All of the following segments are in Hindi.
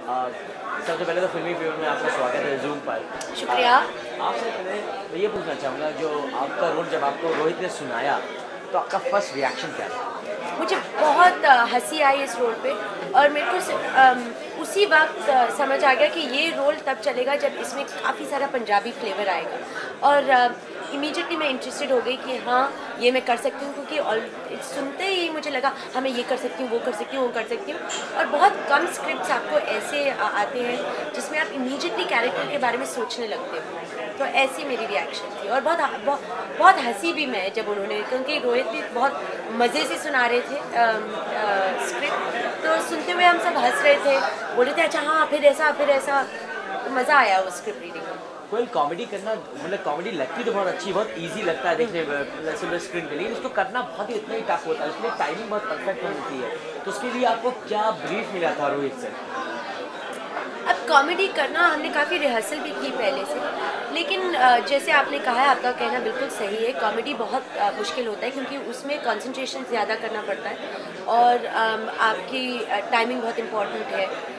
सबसे पहले तो फिल्मी फील्ड में आपका स्वागत है जूम पर। शुक्रिया। आपसे पहले मैं ये पूछना चाहूँगा, जो आपका रोल जब आपको रोहित ने सुनाया तो आपका फर्स्ट रिएक्शन क्या था? मुझे बहुत हंसी आई इस रोल पे, और मेरे को उसी वक्त समझ आ गया कि ये रोल तब चलेगा जब इसमें काफ़ी सारा पंजाबी फ्लेवर आएगा, और इमीडिएटली मैं इंटरेस्टेड हो गई कि हाँ ये मैं कर सकती हूँ, क्योंकि सुनते ही मुझे लगा हाँ मैं ये कर सकती हूँ, वो कर सकती हूँ, वो कर सकती हूँ। और बहुत कम स्क्रिप्ट्स आपको ऐसे आते हैं जिसमें आप इमीडिएटली कैरेक्टर के बारे में सोचने लगते हो, तो ऐसी मेरी रिएक्शन थी। और बहुत हंसी भी मैं जब उन्होंने, क्योंकि रोहित भी बहुत मज़े से सुना रहे थे स्क्रिप्ट, तो सुनते हुए हम सब हंस रहे थे, बोल रहे थे अच्छा हाँ फिर ऐसा, तो मज़ा आया उस स्क्रिप्ट रीडिंग में। कोई कॉमेडी करना, मतलब कॉमेडी लगती तो बहुत अच्छी, बहुत इजी लगता है देखने में स्क्रीन पे, लेकिन इसको करना बहुत ही इतना ही टफ होता है, इसलिए टाइमिंग बहुत परफेक्ट होती है। तो उसके लिए आपको क्या ब्रीफ मिला था रोहित से? अब कॉमेडी करना हमने काफ़ी रिहर्सल भी की पहले से, लेकिन जैसे आपने कहा है, आपका कहना बिल्कुल सही है, कॉमेडी बहुत मुश्किल होता है क्योंकि उसमें कंसंट्रेशन ज़्यादा करना पड़ता है, और आपकी टाइमिंग बहुत इम्पॉर्टेंट है।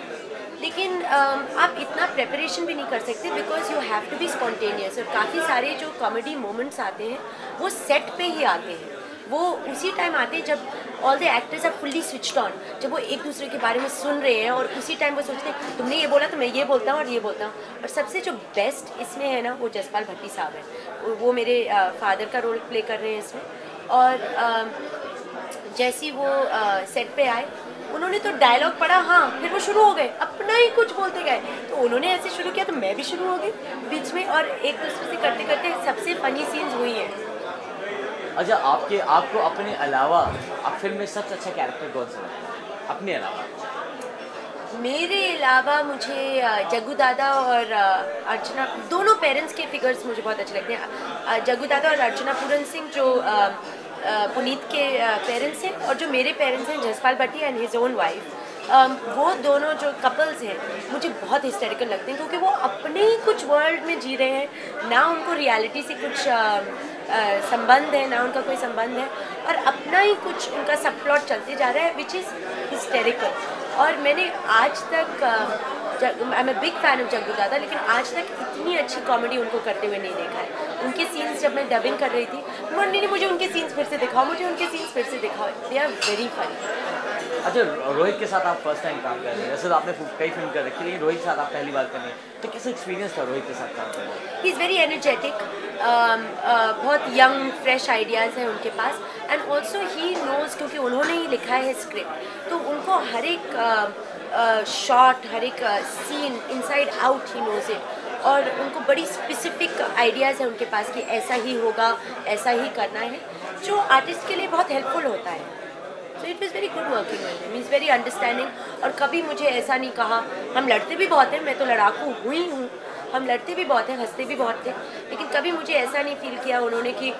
लेकिन आप इतना प्रेपरेशन भी नहीं कर सकते, because you have to be spontaneous, और काफ़ी सारे जो कॉमेडी मोमेंट्स आते हैं वो सेट पे ही आते हैं, वो उसी टाइम आते हैं जब all the actors are fully switched on, जब वो एक दूसरे के बारे में सुन रहे हैं और उसी टाइम वो सोचते हैं तुमने ये बोला तो मैं ये बोलता हूँ और ये बोलता हूँ। और सबसे जो बेस्ट इसमें है ना, वो जसपाल भट्टी साहब है, वो मेरे फादर का रोल प्ले कर रहे हैं इसमें। और जैसी वो सेट पे आए, उन्होंने तो डायलॉग पढ़ा, हाँ फिर वो शुरू हो गए अपना ही कुछ बोलते गए, तो उन्होंने ऐसे शुरू किया तो मैं भी शुरू हो गई बीच में, और एक दूसरे से करते करते सबसे फनी सीन्स हुई हैं। अच्छा, आपको अपने अलावा आप फिल्म में सबसे अच्छा कैरेक्टर कौन सा लगता है अपने अलावा? मेरे अलावा मुझे जग्गू दादा और अर्चना, दोनों पेरेंट्स के फिगर्स मुझे बहुत अच्छे लगते हैं। जग्गू दादा और अर्चना पूरन सिंह जो पुनीत के पेरेंट्स हैं, और जो मेरे पेरेंट्स हैं जसपाल भट्टी एंड हिज ओन वाइफ, वो दोनों जो कपल्स हैं मुझे बहुत हिस्टेरिकल लगते हैं, क्योंकि वो अपने ही कुछ वर्ल्ड में जी रहे हैं, ना उनको रियलिटी से कुछ संबंध है, ना उनका कोई संबंध है, और अपना ही कुछ उनका सब प्लॉट चलते जा रहा है, विच इज़ हिस्टेरिकल। और मैंने आज तक, I am a big fan of Jaggu Dada, लेकिन आज तक इतनी अच्छी कॉमेडी उनको करते हुए नहीं देखा है। उनके सीन्स जब मैं डबिंग कर रही थी, नहीं मुझे उनके सीन्स फिर से दिखाओ, मुझे उनके सीन्स फिर से दिखाओ, दे आर वेरी फनी। अच्छा, रोहित के साथ आप फर्स्ट टाइम काम कर रहे हैं, वैसे तो आपने कई फिल्म कर रखी है, लेकिन रोहित के साथ आप पहली बार कर रहे हैं, तो कैसा एक्सपीरियंस था रोहित के साथ काम करना? ही इज़ वेरी एनर्जेटिक, बहुत यंग फ्रेश आइडियाज़ हैं उनके पास, एंड ऑल्सो ही नोज़, क्योंकि उन्होंने ही लिखा है स्क्रिप्ट, तो उनको हर एक शॉट, हर एक scene inside out he knows it, और उनको बड़ी स्पेसिफिक आइडियाज़ हैं उनके पास कि ऐसा ही होगा, ऐसा ही करना है, जो आर्टिस्ट के लिए बहुत हेल्पफुल होता है। So it was very good working with him, he is very understanding, और कभी मुझे ऐसा नहीं कहा, हम लड़ते भी बहुत हैं, मैं तो लड़ाकू हुई हूँ, हम लड़ते भी बहुत हैं, हंसते भी बहुत थे, लेकिन कभी मुझे ऐसा नहीं फील किया उन्होंने कि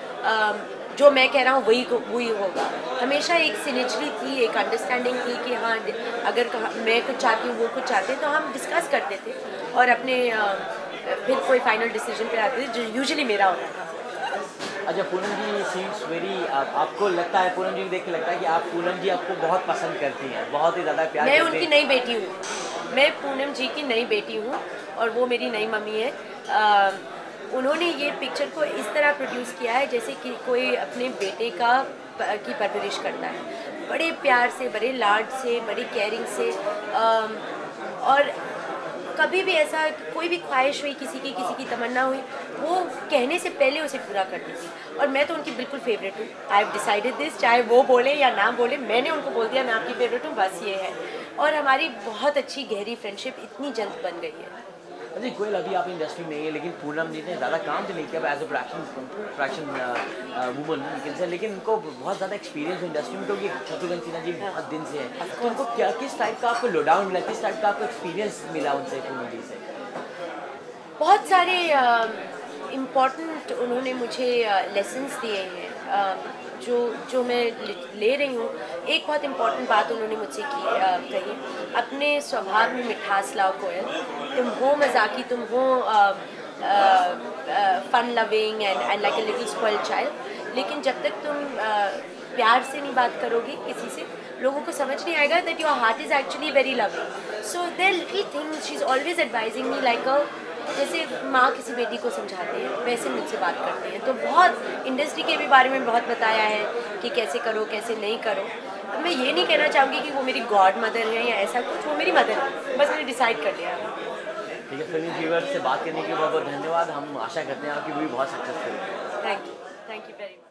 जो मैं कह रहा हूँ वही होगा। हमेशा एक सिनेचरी थी, एक अंडरस्टैंडिंग थी कि हाँ अगर मैं कुछ चाहती हूँ, वो कुछ चाहते हैं, तो हम डिस्कस करते थे और अपने फिर कोई फाइनल डिसीजन पे आते थे, जो यूजुअली मेरा होता था। अच्छा, पूनम जी सीन्स वेरी, आपको लगता है, पूनम जी को देख के लगता है कि आप, पूनम जी आपको बहुत पसंद करती हैं, बहुत ही ज़्यादा प्यार करती हैं। मैं उनकी नई बेटी हूँ, मैं पूनम जी की नई बेटी हूँ, और वो मेरी नई मम्मी है। उन्होंने ये पिक्चर को इस तरह प्रोड्यूस किया है जैसे कि कोई अपने बेटे की परवरिश करता है, बड़े प्यार से, बड़े लाड से, बड़ी केयरिंग से, और कभी भी ऐसा कोई भी ख्वाहिश हुई किसी की तमन्ना हुई, वो कहने से पहले उसे पूरा करती थी, और मैं तो उनकी बिल्कुल फेवरेट हूँ। आई हैव डिसाइडेड दिस, चाहे वो बोले या ना बोले, मैंने उनको बोल दिया मैं आपकी फेवरेट हूँ, बस ये है, और हमारी बहुत अच्छी गहरी फ्रेंडशिप इतनी जल्द बन गई है। अरे गोयल, अभी आप इंडस्ट्री में है, लेकिन पूनम जी ने ज़्यादा काम तो नहीं किया एज ए प्रोडक्शन वूमन, लेकिन उनको बहुत ज़्यादा एक्सपीरियंस इंडस्ट्री में, क्योंकि शत्रुघ्न सिन्हा जी बहुत दिन से है, तो उनको किस टाइप का आपको लोडाउन मिला, किस टाइप का आपको एक्सपीरियंस मिला उनसे, पूनम जी से? बहुत सारे इम्पॉर्टेंट उन्होंने मुझे लेसन्स दिए हैं, जो मैं ले रही हूँ। एक बहुत इम्पॉर्टेंट बात उन्होंने मुझसे कही, अपने स्वभाव में मिठास लाओ कोयल, तुम हो मजाकी, तुम हो fun loving and like a little spoiled child, लेकिन जब तक तुम प्यार से नहीं बात करोगी किसी से, लोगों को समझ नहीं आएगा that your heart is actually very loving. So there little things she is always advising me like a, जैसे माँ किसी बेटी को समझाती है वैसे मुझसे बात करती हैं। तो बहुत इंडस्ट्री के भी बारे में बहुत बताया है कि कैसे करो कैसे नहीं करो। मैं ये नहीं कहना चाहूँगी कि वो मेरी गॉड मदर है या ऐसा कुछ, वो मेरी मदर है, बस मैंने डिसाइड कर लिया है। ठीक है, फिल्म फीवर से बात करने के लिए बहुत बहुत धन्यवाद। हम आशा करते हैं आपकी मूवी बहुत सक्सेसफुल है। Thank you very much.